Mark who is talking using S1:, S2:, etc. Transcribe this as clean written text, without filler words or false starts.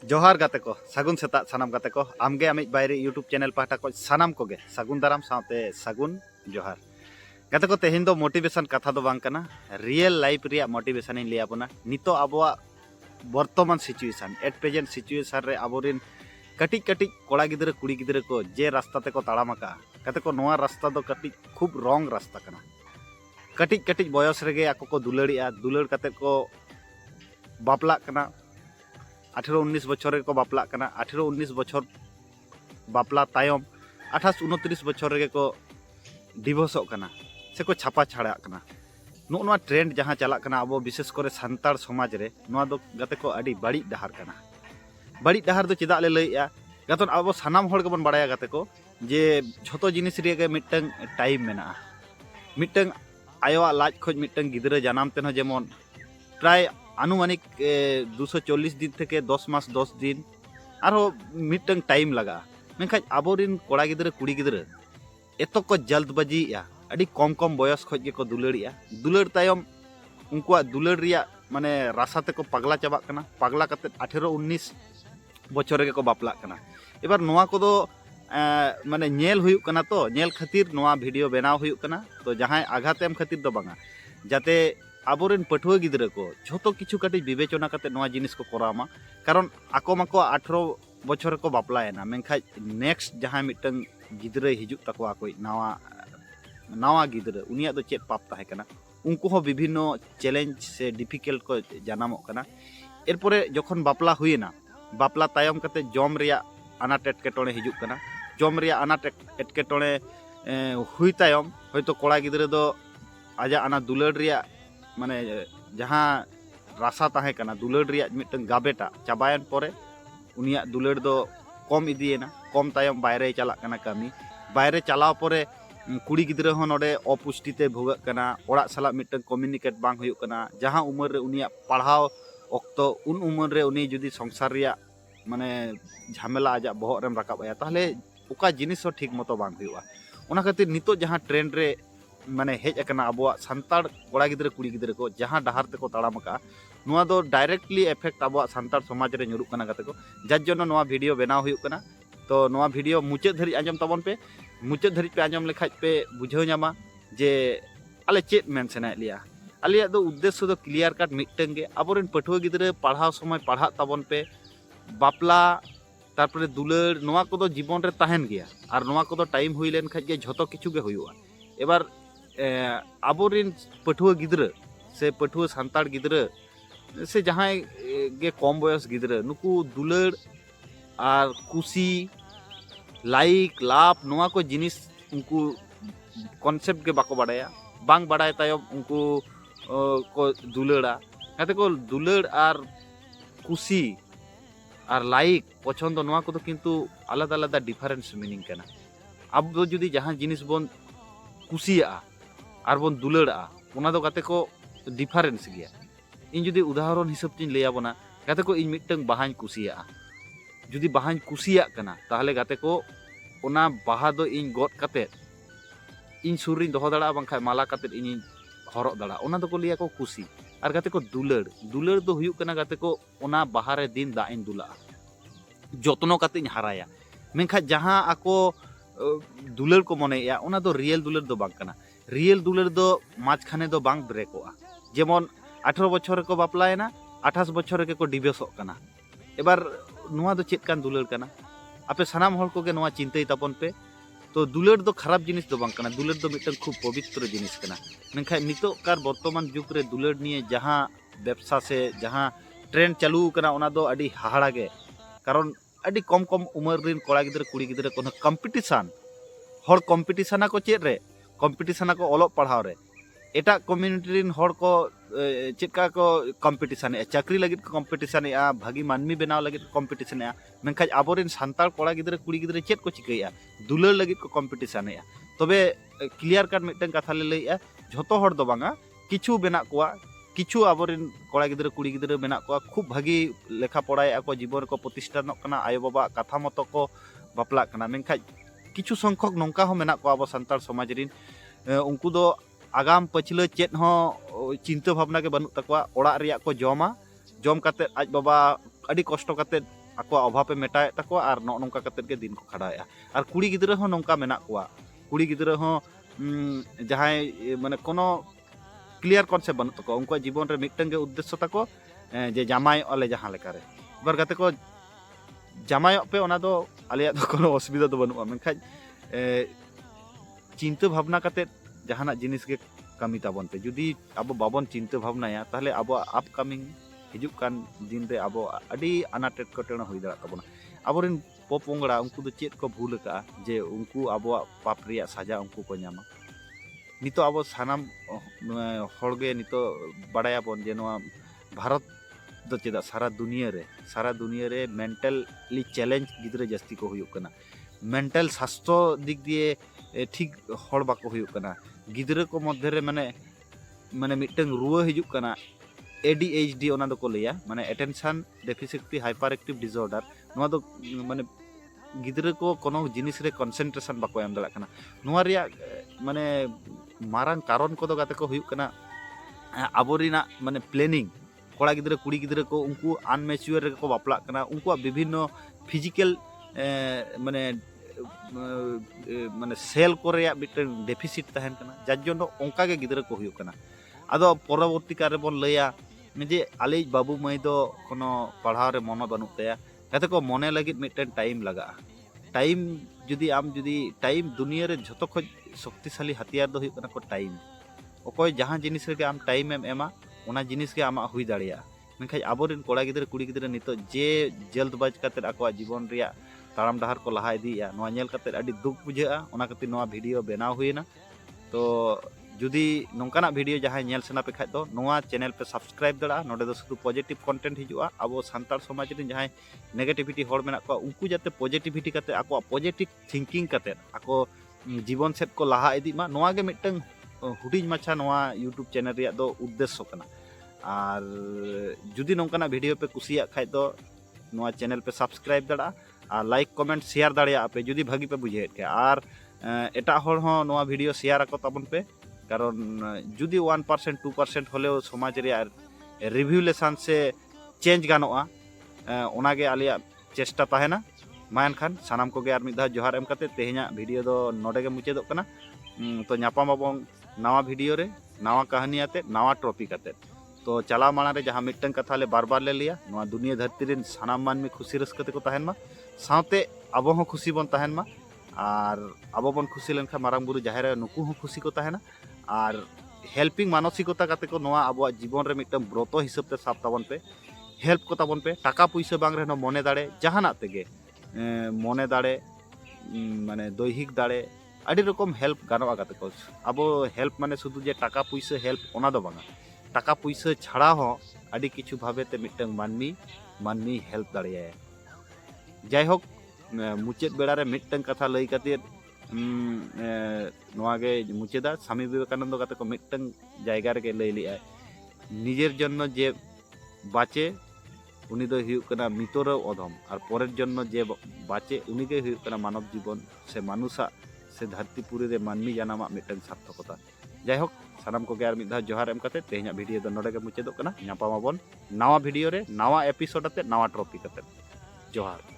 S1: जोहार गाते को सगुन सेता सानाम गाते को आमगे आमिज बायरे यूट्यूब चैनल पाहटा को सानाम कोगे सगुन दाराम साथे सगुन जोहार गाते को तेहिन दो मोटिवेशन कथा दो बांग कना रियल लाइफ रिया मोटिवेशन इन लिया बना नितो आबोआ वर्तमान सिचुएशन एट प्रेजेंट सिचुएशन रे आबोरिन कटिज कटिज कोड़ा गिद्रा कुड़ी गिद्रा को जे रास्ता ते को ताड़ाम का गाते को नोआ रास्ता दो कटिज खूब रॉन्ग रास्ता कना कटिज कटिज बयस रेगे आको को दुलड़िया दुलड़ काते को बापला कना 18-19 बछर को बापला कना 18-19 बछर बापला तायम 28-29 बछर रे को डिवोर्सो कना से को छापा छाड़ा कना नो ट्रेंड जहाँ चला कना अब विशेष करे सान्ताड़ समाज रे नोआ दो गाते को अड़ी बड़ी डहार कना बड़ी डहार दो चेदा ले लइया गातन अब सानाम होड़ के बन बड़ाया गाते को जे झोतो जिनिस रे गे मिटंग टाइम मेना मिटंग आयोआ लाज खोज मिटंग गिदरे जनाम तेन जेमन प्राय आनुमानिक 240 दिन থেকে 10 मास 10 दिन आरो मिटंग टाइम लगा मेनखाज आबोरिन कोड़ा गिदरे कुड़ी गिदरे एतो को जल्दबाजी या अड़ी कम कम बयस खोज के को दुलड़िया दुलड़ तायम उनकुआ दुलड़ रिया माने रासा ते को पगला चाबा कना पगला कते 18-19 बछर के को बापला कना एबार नोआ कोदो माने नेल हुयु कना तो नेल खातिर नोआ वीडियो बनाव हुयु कना तो जहां आघात एम खातिर दो बांगा जाते आबोरेन पठुआ गिद्रा को झोतो किछु काटी विवेचना करते नोआ जिनिस को करामा कारण आको माको 18 बछर को बापलायना मेनखाज नेक्स्ट जहां मिटन गिद्रा हिजुक तकवा कोई नावा नावा गिद्रा उनिया दो चेत पाप ताहे कना उनको हो विभिन्न चैलेंज से डिफिकल्ट को जानामो कना एरपरे जखन बापला हुइना बापला तायम कते जम रिया अनाट एटकेटोणे हिजुक कना जम रिया अनाट एटकेटोणे हुई तायम होयतो कोड़ा गिद्रा दो आजा अना दुलड़ रिया माने जहाँ रासा ताहे कना दुलड़ रिया मिटन गाबेटा चाबायन परे उनिया दुलड़ दो कम इदियेना कम तायम बायरे चला कना कामी बायरे चलाव परे कुड़ी गिद्रा हो नोडे अपुष्टिते भोगक कना ओड़ा साला मिटन कम्युनिकेट बांग हुयुक कना जहाँ उमर रे उनिया पढ़ाव ऑक्तो उन उमर रे उनी जुदी संसार रिया माने झमेला आजा बहक रेम राकाब आया ताहले ओका जिनिस हो ठीक मतो बांग हुयुआ ओना खातिर नितो जहाँ ट्रेंड रे माने हेज अकना अबुआ सान्ताड़ कोड़ा गिद्रा कुड़ी गिद्रा को जहाँ डहार ते को ताड़ाम का नोआ दो डायरेक्टली इफेक्ट अबुआ सान्ताड़ समाज रे nyuruk कना गाते को जार जोनो नोआ वीडियो बनाव हुयुक कना तो नोआ वीडियो मुचाद धरि आंजम ताबन पे मुचाद धरि पे आंजम लेखाज पे बुझाव ᱧᱟᱢᱟ जे आले चेत मेन सनाय लिया आलिया दो उद्देश्य दो क्लियर काट मिटंग गे अबोरेन पठुआ गिद्रा पढ़ाव समय पढ़ा ताबन पे बापला तारपरे दुलड़ नोआ को दो जीवन रे ताहेन गया और नोआ को दो टाइम हुई लेन खाज गे झोतो किछु गे हुयुआ एबार आबोरिन पठुआ गिद्रा से पठुआ सान्ताड़ गिद्रा से जहाँ गे कम बयस गिद्रा नुकु दुलड़ और कुशी लाइक लाभ नोआ को जिनिस उनको कॉन्सेप्ट के बाको बाड़ाया बांग बाड़ाय तायम उनको को दुलड़ा कहते को दुलड़ और कुशी और लाइक पसंद नोआ को तो किंतु आलादा आलादा डिफरेंस मीनिंग कना अब दो जुदी जहाँ जिनिस बोन कुशिया और बन दुलड़ा ओना दो गाते को डिफरेंस गया इन जुदी उदाहरण हिसाब तीन लैया बना गाते को इन मिटंग बाहाñ कुशिया जुदी बाहाñ कुशिया कना ताहले गाते को ओना बाहा दो इन गद काते इन सुर रिन दोहो दाड़ा बांखा माला काते इन हरक दाड़ा ओना दो को लिया को कुशी और गाते को दुलड़ दुलड़ दो हुयुक कना गाते को ओना बाहा रे दिन दा इन दुला जत्नो काते इन हाराया मेनखा जहां आको दुलड़ को मनेया ओना दो रियल दुलड़ दो बांग कना रियल दुलड़ दो माज खाने दो बांग ब्रेकोआ जेमन 18 बछर को बापलायना 28 बछर के को डिवोर्सक कना एबार नोआ दो चेत कान दुलड़ कना आपे सानाम हर को गे नोआ चिंताई तापन पे तो दुलड़ दो खराब जिनिस दो बांग कना दुलड़ दो मिटन खूब पवित्र जिनिस कना मेनखाय नितो कार वर्तमान जुग रे दुलड़ निये जहां व्यवसा से जहां ट्रेंड चालू कना ओना दो अडी हाहाड़ा गे कारण अडी कम कम उमर रिन कोड़ा गिद्रा कुड़ी गिद्रा को कंपिटिशन हर कंपिटिशन को चेत रे कंपिटिशन को ओलोग पढ़ाव रे एटा कम्युनिटी रिन हर को चेका को कंपिटिशन चाकरी लगित को कंपिटिशन भागी मानमी बनाव लगित कंपिटिशन मेनखाज आबोरेन सान्ताड़ कोड़ा गिद्रा कुड़ी गिद्रा चेत को चिकैया दुलड़ लगित को कंपिटिशन तबे क्लियर काट मिटन कथा ले लैया झोतो हर दो बांगा किछु बेना कोआ किछु आबोरेन कोड़ा गिद्रा कुड़ी गिद्रा बेना कोआ खूब भागी लेखा पढ़ाया को जीवन को प्रतिष्ठानक कना आयो बाबा कथा मतो को बापला कना मेनखाज किछु संख्यक नौका हो मेना को आबो सान्ताड़ समाज रिन उनको दो आगाम पछिला चेत हो चिंता भावना के बनू तकवा ओड़ा रिया को जमा जम काते आज बाबा अड़ी कष्ट काते akwa obhape metaet takwa ar nok nongka katet ge din ko khadae'a ar kuri gidra hon nongka menak kwa kuri gidra hon jahai mane kono clear concept banut tako unkwa jibon re mittang ge uddesho tako je jamai ole jahan lekare bar gate ko jamai pe ona do aliya do kono osubida do banu'a menkhaj चिंता भावना करते जहाना जिनिस के कमी ताबन पे जुदी अब बाबन चिंता भावना या ताहले अब अपकमिंग हिजुक कान दिन रे अब अडी अनाटेट कटेना हुई दाड़ा ताबना अबोरिन पोपोंगड़ा उनको दो चेत को भूल का जे उनको अब पाप रिया साजा उनको को न्यामा नितो अब सानाम हड़गे नितो बड़ाया बन जे नोआ भारत दो चेदा सारा दुनिया रे मेंटली चैलेंज गिदरे जस्ती को हुयुक कना मेंटल स्वास्थ्य दिक दिए ठीक हड़ बाको हुयुक कना गिदरे को मध्य रे माने माने मिटंग रुआ हिजुक कना ADHD ओना दो को लिया माने attention deficit hyper active disorder नोआ दो माने गिदरे को कोनो जिनिस रे कंसंट्रेशन बाको एम दला कना नोआ रिया माने मारांग कारण को दो गाते को हुयुक कना आबोरिना माने प्लानिंग कोड़ा गिदरे कुड़ी गिदरे को उनको अनमेच्योर रे को बापला कना उनको विभिन्न फिजिकल माने माने सेल को रेया मिटन डेफिसिट तहन कना जार जोनो ओंका गे गिदरे को हुयुक कना आदो परवर्ती काल रे बोन लैया जे आले बाबू माई दो कोनो पढ़ाव रे मन बानुक तया जाते को मने लगित मिटन टाइम लगा टाइम जुदी आम जुदी टाइम दुनिया रे झतो खो शक्तिशाली हथियार दो हुयुक कना को टाइम ओकोय जहां जिनिस रे आम टाइम एम एमा ओना जिनिस के आमा हुई दाड़िया मेनखाय आबोरिन कोड़ा गिदरे कुड़ी गिदरे नितो जे जल्दबाज काते आको जीवन रिया ताराम डहार को लहा इदिया नोआ नेल काते अडी दुख बुझाआ ओना काते नोआ वीडियो बनाव हुइना तो जुदी नोंकाना वीडियो जहां नेल सना पे खाय दो नोआ चैनल पे सब्सक्राइब दड़ा नोडे दो शुधु पॉजिटिव कंटेंट हिजुआ अब सांतार समाज रे जहां नेगेटिविटी होड़ मेना को उनको जाते पॉजिटिविटी काते आको पॉजिटिव थिंकिंग काते आको जीवन सेट को लहा इदी मा नोआ गे मिटंग हुडिज माछा नोआ यूट्यूब चैनल रिया दो उद्देश्य कना और जुदी नोंकाना वीडियो पे कुसिया खाय दो नोआ चैनल पे सब्सक्राइब दड़ा और लाइक कमेंट शेयर दाड़िया पे जुदी भागी पे बुझेत के और एटा होड़ हो नोआ वीडियो शेयर आको ताबन पे कारण जुदी 1% 2% होले समाज रे रिव्यूलेशन से चेंज गानोआ ओनागे आलिया चेष्टा ताहेना मायन खान सानाम को गे आर मिदा जोहार एम काते तेहेना वीडियो दो नोडे गे मुचेदो कना तो न्यापामाबों नवा वीडियो रे नवा कहानी आते नवा टॉपिक आते तो चला माना रे जहां मिटन कथा ले बार बार ले लिया नवा दुनिया धरती रे सानाम मान में खुशी रस कते को तहन मा साथे अबो हो खुशी बन तहन मा और अबो बन खुशी लेनखा मारांग बुरु जाहेर नुकु हो खुशी को तहना और हेल्पिंग मानसिकता काते को नवा अबो जीवन रे मिटन ब्रत हिसाब ते साब ताबन पे हेल्प को ताबन पे टाका पैसा बांग रे मने दाड़े जहाना तेगे मने दाड़े माने दैहिक दाड़े अड़ी रकम हेल्प गानोआ काते को अबो हेल्प माने शुधु जे टाका पैसा हेल्प ओना दो बांगा टाका पैसा छाड़ा हो अड़ी किछु भावे ते मिटन मानमी हेल्प दाड़िया जाय होक मुचेद बेड़ा रे मिटन कथा लई काते नोआगे मुचेदा स्वामी विवेकानंद काते को मिटन जायगा रे लई लिया निजेर जन्नो जे बाचे उनी दो हुयुक कना मितोर अधम और परेर जन्नो जे बाचे उनी गे हुयुक कना मानव जीवन से मानुषा से धरतीपुरी रे मानमी जानामा मिटन सार्थकता जाय होक सानाम को गे मिदा जोहार एम काते तेहेना वीडियो दो नोडे गे मुचेदो कना न्यापामाबोन नवा वीडियो रे नवा एपिसोड आते नवा टॉपिक आते जोहार।